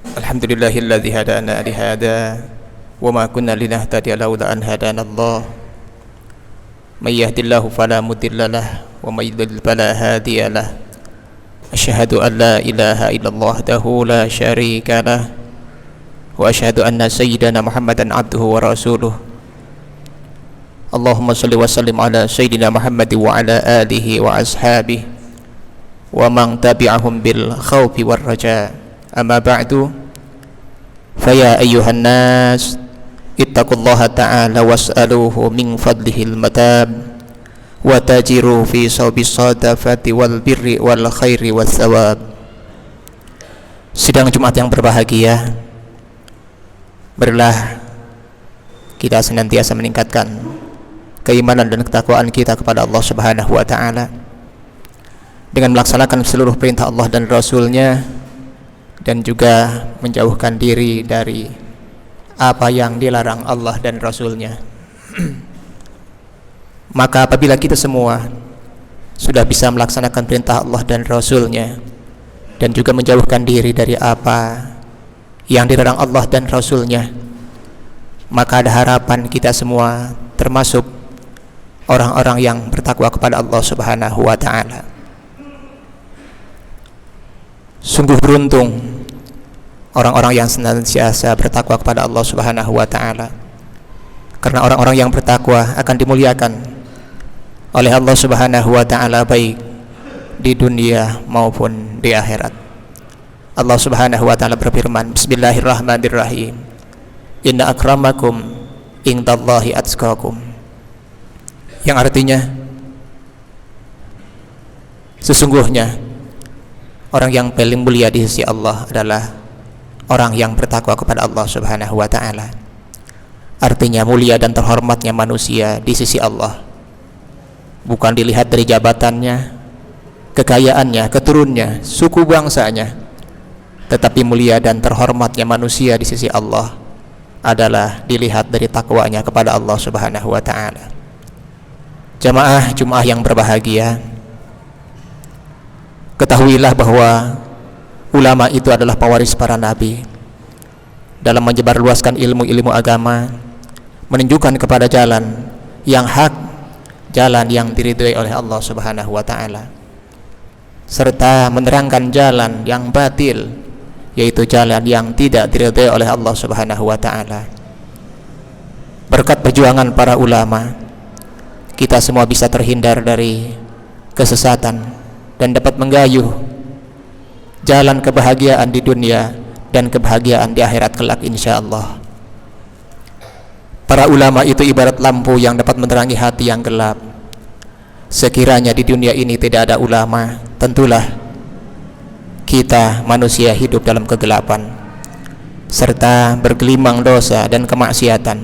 Alhamdulillahilladzi hadana li hada wa ma kunna linahtadiya laula an hadana Allah. May yahdihillahu fala mudilla lahu wa may yudlil fala hadiya lahu. Asyhadu an la ilaha illallah wahdahu la syarika lahu wa asyhadu anna sayyidana Muhammadan abduhu wa rasuluh. Allahumma shalli wa sallim ala sayyidina Muhammad wa ala alihi wa ashabihi wa man tabi'ahum bil khawfi war raja. Amma ba'du, faya ayyuhan nas ittaqullaha ta'ala was'aluhu min fadlihil matab wa tajiru fi sawbis sadafati wal birri wal khairi was thawab. Sidang Jumat yang berbahagia, marilah kita senantiasa meningkatkan keimanan dan ketakwaan kita kepada Allah Subhanahu wa ta'ala dengan melaksanakan seluruh perintah Allah dan Rasul-Nya, dan juga menjauhkan diri dari apa yang dilarang Allah dan Rasul-Nya. Maka apabila kita semua sudah bisa melaksanakan perintah Allah dan Rasul-Nya dan juga menjauhkan diri dari apa yang dilarang Allah dan Rasul-Nya, maka ada harapan kita semua termasuk orang-orang yang bertakwa kepada Allah Subhanahu wa ta'ala. Sungguh beruntung orang-orang yang senantiasa bertakwa kepada Allah Subhanahu wa ta'ala, karena orang-orang yang bertakwa akan dimuliakan oleh Allah Subhanahu wa ta'ala baik di dunia maupun di akhirat. Allah Subhanahu wa ta'ala berfirman, Bismillahirrahmanirrahim, Inna akramakum indallahi atqakum, yang artinya sesungguhnya orang yang paling mulia di sisi Allah adalah orang yang bertakwa kepada Allah Subhanahu wa ta'ala. Artinya mulia dan terhormatnya manusia di sisi Allah bukan dilihat dari jabatannya, kekayaannya, keturunannya, suku bangsanya, tetapi mulia dan terhormatnya manusia di sisi Allah adalah dilihat dari takwanya kepada Allah Subhanahu wa ta'ala. Jamaah Jumat yang berbahagia, ketahuilah bahwa ulama itu adalah pewaris para nabi dalam menyebarluaskan ilmu-ilmu agama, menunjukkan kepada jalan yang hak, jalan yang diridhai oleh Allah Subhanahu wa ta'ala, serta menerangkan jalan yang batil, yaitu jalan yang tidak diridhai oleh Allah Subhanahu wa ta'ala. Berkat perjuangan para ulama, kita semua bisa terhindar dari kesesatan dan dapat menggayuh jalan kebahagiaan di dunia dan kebahagiaan di akhirat kelak insyaallah. Para ulama itu ibarat lampu yang dapat menerangi hati yang gelap. Sekiranya di dunia ini tidak ada ulama, tentulah kita manusia hidup dalam kegelapan serta bergelimang dosa dan kemaksiatan.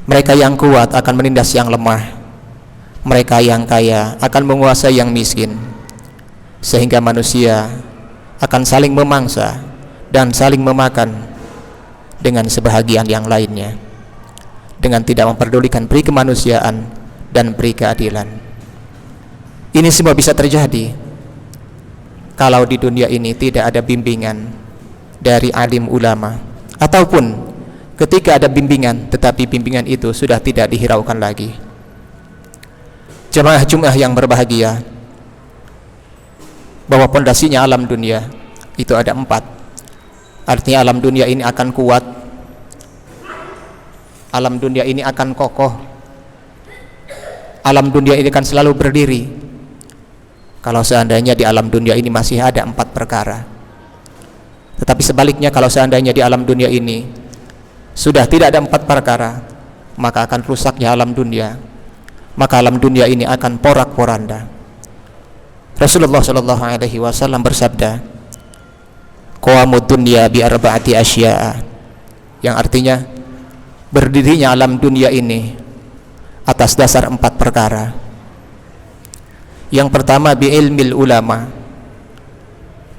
Mereka yang kuat akan menindas yang lemah, mereka yang kaya akan menguasai yang miskin, sehingga manusia akan saling memangsa dan saling memakan dengan sebahagian yang lainnya, dengan tidak memperdulikan peri kemanusiaan dan peri keadilan. Ini semua bisa terjadi kalau di dunia ini tidak ada bimbingan dari alim ulama, ataupun ketika ada bimbingan tetapi bimbingan itu sudah tidak dihiraukan lagi. Jamaah Jumat yang berbahagia, bahwa pondasinya alam dunia itu ada 4. Artinya alam dunia ini akan kuat, alam dunia ini akan kokoh, alam dunia ini akan selalu berdiri kalau seandainya di alam dunia ini masih ada 4 perkara. Tetapi sebaliknya, kalau seandainya di alam dunia ini sudah tidak ada 4 perkara, maka akan rusaknya alam dunia, maka alam dunia ini akan porak-poranda. Rasulullah sallallahu alaihi wasallam bersabda, qawamud dunya bi arba'ati asya'a, yang artinya berdirinya alam dunia ini atas dasar 4 perkara. Yang pertama bi ilmil ulama,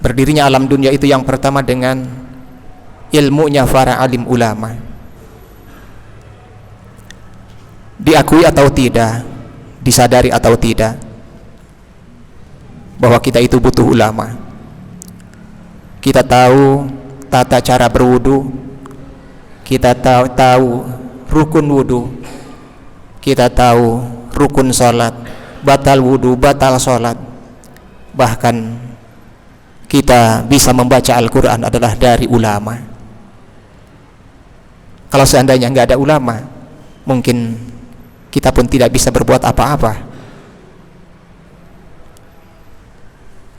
berdirinya alam dunia itu yang pertama dengan ilmunya para alim ulama. Diakui atau tidak, disadari atau tidak, bahwa kita itu butuh ulama. Kita tahu tata cara berwudu, kita tahu rukun wudu, kita tahu rukun sholat, batal wudu, batal sholat. Bahkan kita bisa membaca Al-Quran adalah dari ulama. Kalau seandainya nggak ada ulama, mungkin kita pun tidak bisa berbuat apa-apa.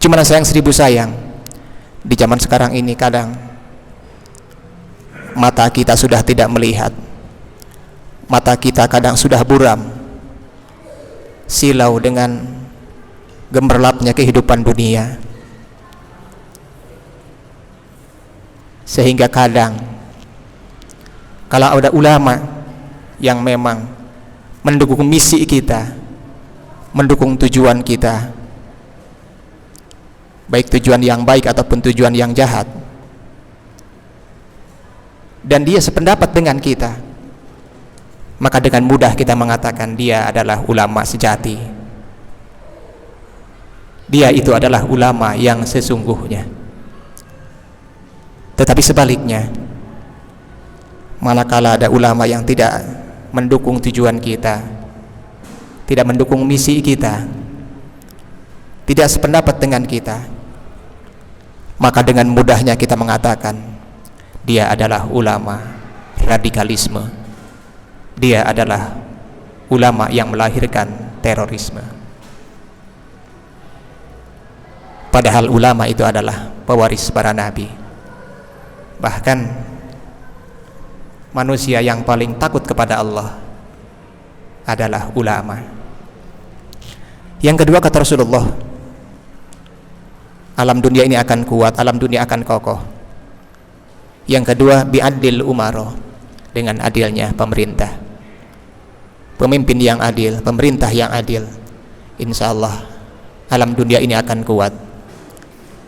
Cuman sayang seribu sayang, di zaman sekarang ini kadang mata kita sudah tidak melihat, mata kita kadang sudah buram, silau dengan gemerlapnya kehidupan dunia, sehingga kadang kalau ada ulama yang memang mendukung misi kita, mendukung tujuan kita, baik tujuan yang baik ataupun tujuan yang jahat, dan dia sependapat dengan kita, maka dengan mudah kita mengatakan dia adalah ulama sejati, dia itu adalah ulama yang sesungguhnya. Tetapi sebaliknya, manakala ada ulama yang tidak mendukung tujuan kita, tidak mendukung misi kita, tidak sependapat dengan kita, maka dengan mudahnya kita mengatakan dia adalah ulama radikalisme, dia adalah ulama yang melahirkan terorisme. Padahal ulama itu adalah pewaris para nabi. Bahkan manusia yang paling takut kepada Allah adalah ulama. Yang kedua, kata Rasulullah, alam dunia ini akan kuat, alam dunia akan kokoh. Yang kedua, bi'adil umaro, dengan adilnya pemerintah, pemimpin yang adil, pemerintah yang adil. Insya Allah alam dunia ini akan kuat,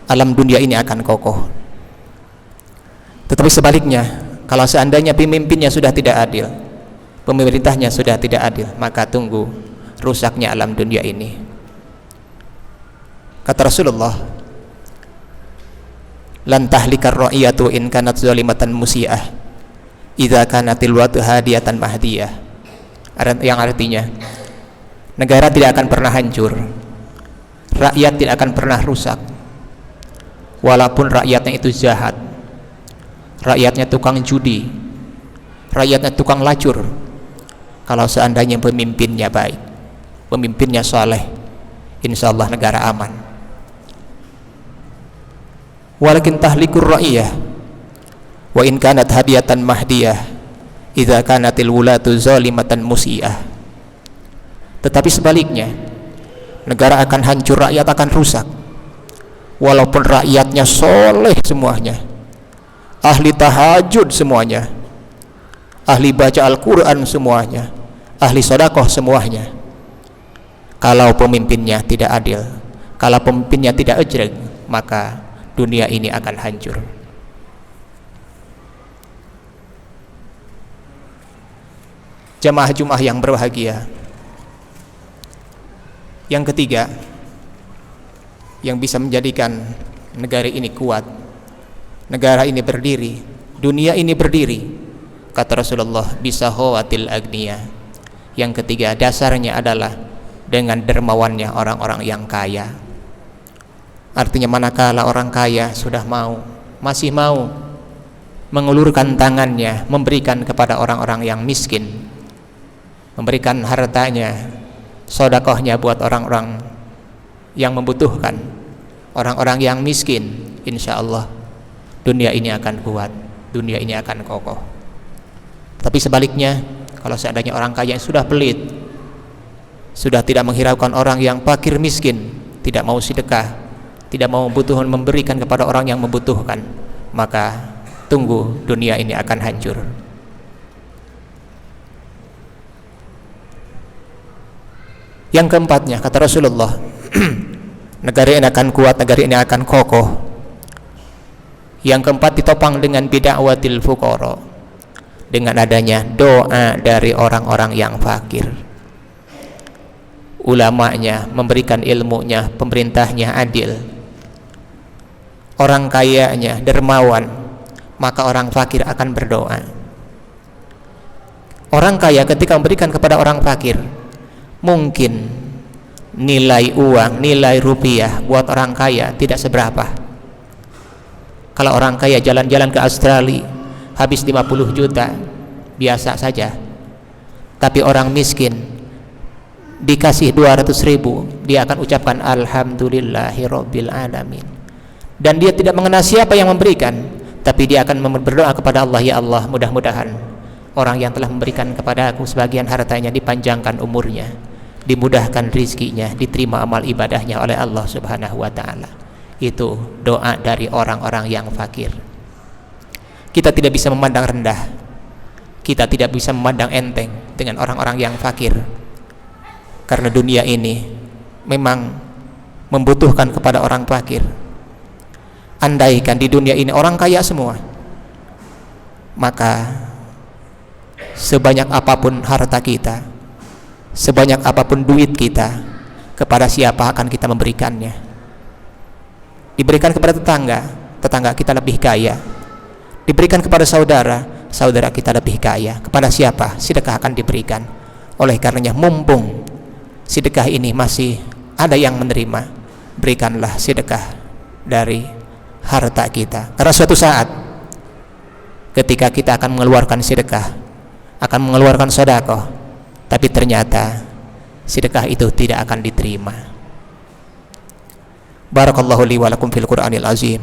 alam dunia ini akan kokoh. Tetapi sebaliknya, kalau seandainya pemimpinnya sudah tidak adil, pemerintahnya sudah tidak adil, maka tunggu rusaknya alam dunia ini. Kata Rasulullah, lan tahlikar ra'iyatu in kanat zalimatan musi'ah idza kanatil watu hadiyatan mahdiyah. Yang artinya, negara tidak akan pernah hancur, rakyat tidak akan pernah rusak, walaupun rakyatnya itu jahat, rakyatnya tukang judi, rakyatnya tukang lacur. Kalau seandainya pemimpinnya baik, pemimpinnya saleh, insya Allah negara aman. Walakin tahlikur ra'iyah wa in kanat hadiyatan mahdiyah idza kanatil wulatu zalimatan musi'ah. Tetapi sebaliknya, negara akan hancur, rakyat akan rusak, walaupun rakyatnya soleh semuanya, ahli tahajud semuanya, ahli baca Al-Quran semuanya, ahli sedekah semuanya. Kalau pemimpinnya tidak adil, kalau pemimpinnya tidak ejreg, maka dunia ini akan hancur. Jamaah Jumat yang berbahagia, yang ketiga yang bisa menjadikan negara ini kuat, negara ini berdiri, dunia ini berdiri, kata Rasulullah, bisa hawatil agniya. Yang ketiga, dasarnya adalah dengan dermawannya orang-orang yang kaya. Artinya manakala orang kaya sudah masih mau mengulurkan tangannya, memberikan kepada orang-orang yang miskin, memberikan hartanya, sedekahnya buat orang-orang yang membutuhkan, orang-orang yang miskin, insya Allah dunia ini akan kuat, dunia ini akan kokoh. Tapi sebaliknya, kalau seandainya orang kaya yang sudah pelit, sudah tidak menghiraukan orang yang fakir miskin, tidak mau sedekah, tidak mau memberikan kepada orang yang membutuhkan, maka tunggu dunia ini akan hancur. Yang keempatnya, kata Rasulullah, negara ini akan kuat, negara ini akan kokoh. Yang keempat, ditopang dengan bid'awatil fuqara, dengan adanya doa dari orang-orang yang fakir. Ulamanya memberikan ilmunya, pemerintahnya adil, orang kayanya dermawan, maka orang fakir akan berdoa. Orang kaya ketika memberikan kepada orang fakir, mungkin nilai uang, nilai rupiah buat orang kaya tidak seberapa. Kalau orang kaya jalan-jalan ke Australia habis 50 juta, biasa saja. Tapi orang miskin dikasih 200.000, dia akan ucapkan alhamdulillahirabbil alamin. Dan dia tidak mengenal siapa yang memberikan, tapi dia akan berdoa kepada Allah, ya Allah, mudah-mudahan orang yang telah memberikan kepada aku sebagian hartanya dipanjangkan umurnya, dimudahkan rizkinya, diterima amal ibadahnya oleh Allah Subhanahu wa ta'ala. Itu doa dari orang-orang yang fakir. Kita tidak bisa memandang rendah, kita tidak bisa memandang enteng dengan orang-orang yang fakir, karena dunia ini memang membutuhkan kepada orang fakir. Andaikan di dunia ini orang kaya semua, maka sebanyak apapun harta kita, sebanyak apapun duit kita, kepada siapa akan kita memberikannya? Diberikan kepada tetangga, tetangga kita lebih kaya. Diberikan kepada saudara, saudara kita lebih kaya. Kepada siapa sedekah akan diberikan? Oleh karenanya, mumpung sedekah ini masih ada yang menerima, berikanlah sedekah dari harta kita. Karena suatu saat ketika kita akan mengeluarkan sedekah, akan mengeluarkan sedekah, tapi ternyata sedekah itu tidak akan diterima. Barakallahu li wa lakum fil Qur'anil azim,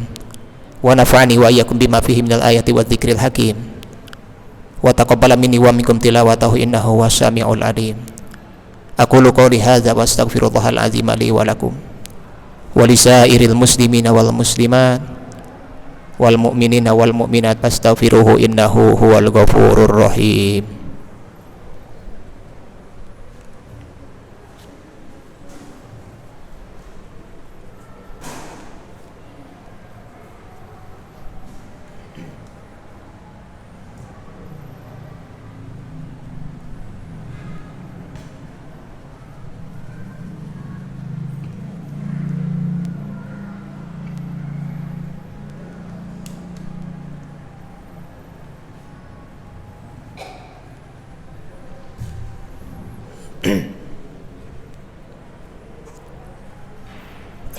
wa nafa'ani wa iyyakum bima fihi minal ayati wadh-dzikril hakim, wa taqabbala minni wa minkum tilawatahu innahu was-sami'ul alim. Aqulu qouli hadza wa astaghfirullahal azim li wa lakum wa lisairil muslimina wal muslimat wal mu'minina wal mu'minat fastaghfiruhu innahu huwal ghafurur rahim.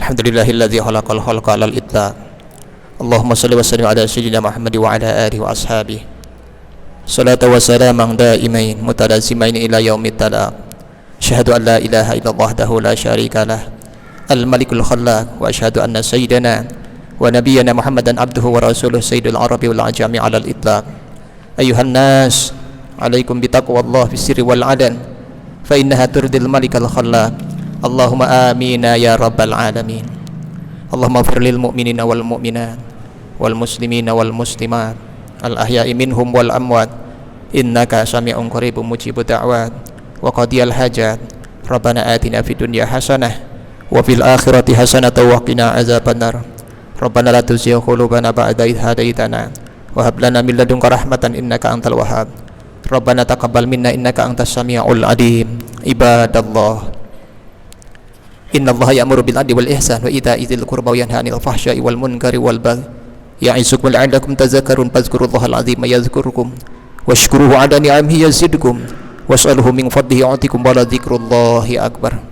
Alhamdulillahilladzi khalaqal khalqa 'alal itlaq. Allahumma shalli wa sallim ala sayyidina Muhammad wa ala alihi wa ashabihi. Salatu wa salaman daimain mutalazimain ila yaumit talaq. Asyhadu an la ilaha illallah wahdahu la syarika lah, al-malikul khallaq, wa asyhadu anna sayyidana wa nabiyyana Muhammadan abduhu wa rasuluhu sayyidul arabi wal ajami 'alal itlaq. Ayuhan nas, 'alaikum bitaqwallahi fis sirri wal 'alan, fa innaha turdil malikal khallaq. Allahumma amina ya rabbal alamin. Allahumma ighfir lil mu'minina wal mu'minat wal muslimina wal muslimat al ahya'i minhum wal amwat innaka sami'un qaribun mujibud da'wat wa qadiyal hajat. Rabbana atina fid dunya hasanah wa fil akhirati hasanah wa qina azabannar. Rabbana la tuzigh qulubana ba'da idh hadaitana wa hab lana min ladunka rahmatan innaka antal wahhab. Rabbana taqabbal minna innaka antas sami'ul alim. Ibadallah, innallaha ya'muru bil 'adli wal ihsan wa ita'i dzil qurba wa yanha 'anil fahsya'i wal munkari wal baghi ya'izukum la'allakum tadhakkarun. Fadhkurullahal 'azima yadhkurkum washkuruhu 'ala ni'amihi yazidkum was'aluhu min fadlihi yu'tikum wa la dzikrullahi akbar.